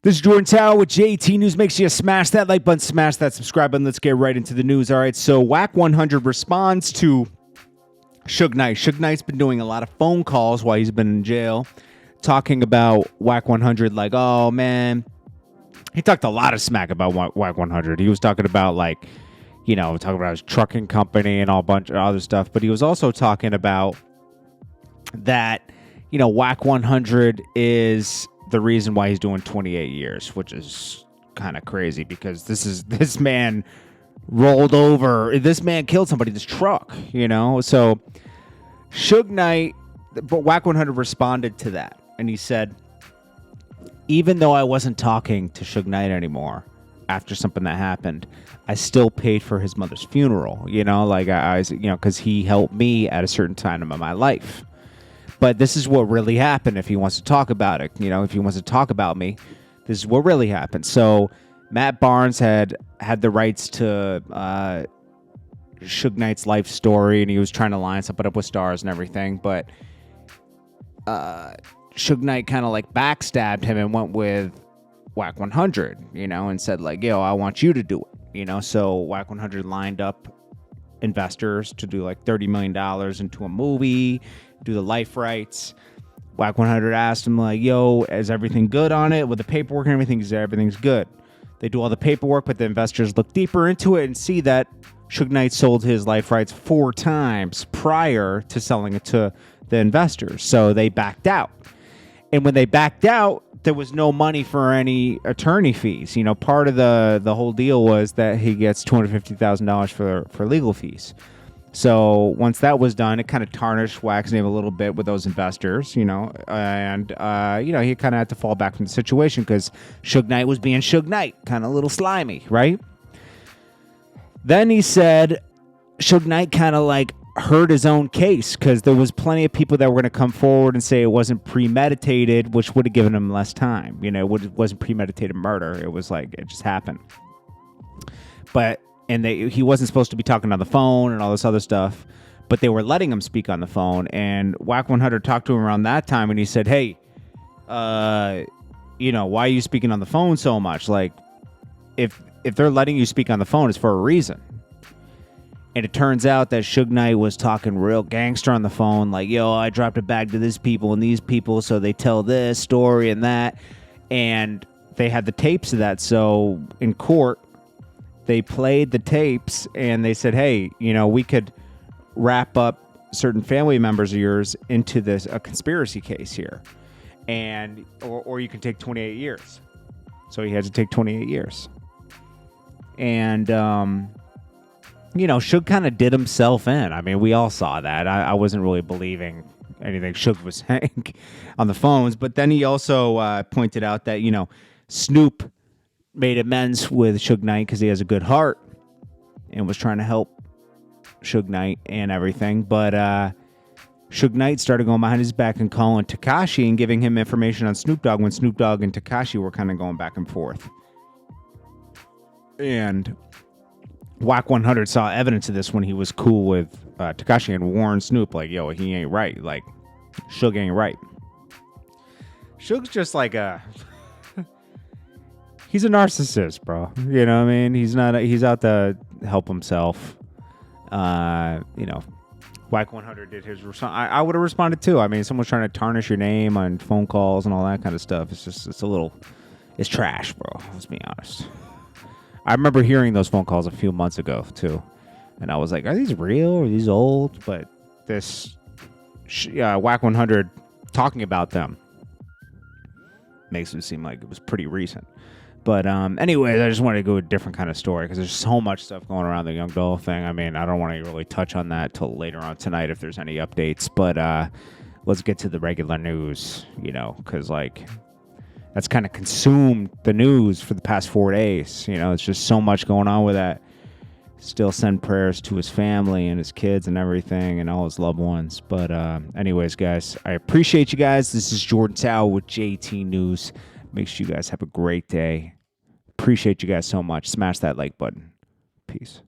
This is Jordan Tower with JT News. Make sure you smash that like button, smash that subscribe button. Let's get right into the news. All right, so Wack 100 responds to Suge Knight. Suge Knight's been doing a lot of phone calls while he's been in jail, talking about Wack 100 like, oh, man. He talked a lot of smack about Wack 100. He was talking about, like, you know, talking about his trucking company and all a bunch of other stuff. But he was also talking about that, you know, Wack 100 is the reason why he's doing 28 years, which is kind of crazy because this man rolled over. This man killed somebody in this truck, you know? So Suge Knight, but Wack 100 responded to that. And he said, even though I wasn't talking to Suge Knight anymore after something that happened, I still paid for his mother's funeral, you know, like you know, because he helped me at a certain time in my life. But this is what really happened if he wants to talk about it. You know, if he wants to talk about me, this is what really happened. So Matt Barnes had the rights to Suge Knight's life story, and he was trying to line something up with stars and everything. But Suge Knight kind of like backstabbed him and went with Wack 100, you know, and said like, yo, I want you to do it, you know. So Wack 100 lined up investors to do like $30 million into a movie, do the life rights. Wack 100 asked him like, yo, is everything good on it with the paperwork and everything? He said everything's good. They do all the paperwork, but the investors look deeper into it and see that Suge Knight sold his life rights 4 times prior to selling it to the investors. So they backed out. And when they backed out, there was no money for any attorney fees. You know, part of the whole deal was that he gets $250,000 for legal fees. So once that was done, it kind of tarnished Wack's name a little bit with those investors, you know, and, you know, he kind of had to fall back from the situation because Suge Knight was being Suge Knight, kind of a little slimy, right? Then he said Suge Knight kind of like hurt his own case because there was plenty of people that were going to come forward and say it wasn't premeditated, which would have given him less time. You know, it wasn't premeditated murder. It was like it just happened. But he wasn't supposed to be talking on the phone and all this other stuff, but they were letting him speak on the phone. And Wack 100 talked to him around that time, and he said, hey, you know, why are you speaking on the phone so much? Like, if they're letting you speak on the phone, it's for a reason. And it turns out that Suge Knight was talking real gangster on the phone, like, yo, I dropped a bag to this people and these people, so they tell this story and that. And they had the tapes of that. So in court, they played the tapes and they said, hey, you know, we could wrap up certain family members of yours into a conspiracy case here. And or you can take 28 years. So he had to take 28 years. And you know, Suge kind of did himself in. I mean, we all saw that. I wasn't really believing anything Suge was saying on the phones. But then he also pointed out that, you know, Snoop made amends with Suge Knight because he has a good heart and was trying to help Suge Knight and everything. But Suge Knight started going behind his back and calling Tekashi and giving him information on Snoop Dogg when Snoop Dogg and Tekashi were kind of going back and forth. And Wack 100 saw evidence of this when he was cool with Tekashi and warned Snoop, like, yo, he ain't right. Like, Suge ain't right. Suge's just like he's a narcissist, bro. You know what I mean? He's out to help himself. You know, Wack 100 did his response. I would have responded too. I mean, someone's trying to tarnish your name on phone calls and all that kind of stuff. It's trash, bro. Let's be honest. I remember hearing those phone calls a few months ago, too. And I was like, are these real? Are these old? But this Wack 100 talking about them makes it seem like it was pretty recent. But anyways, I just wanted to go a different kind of story because there's so much stuff going around the Young Dolph thing. I mean, I don't want to really touch on that till later on tonight if there's any updates. But let's get to the regular news, you know, because, like, that's kind of consumed the news for the past 4 days. You know, it's just so much going on with that. Still send prayers to his family and his kids and everything and all his loved ones. But anyways, guys, I appreciate you guys. This is Jordan Tower with JT News. Make sure you guys have a great day. Appreciate you guys so much. Smash that like button. Peace.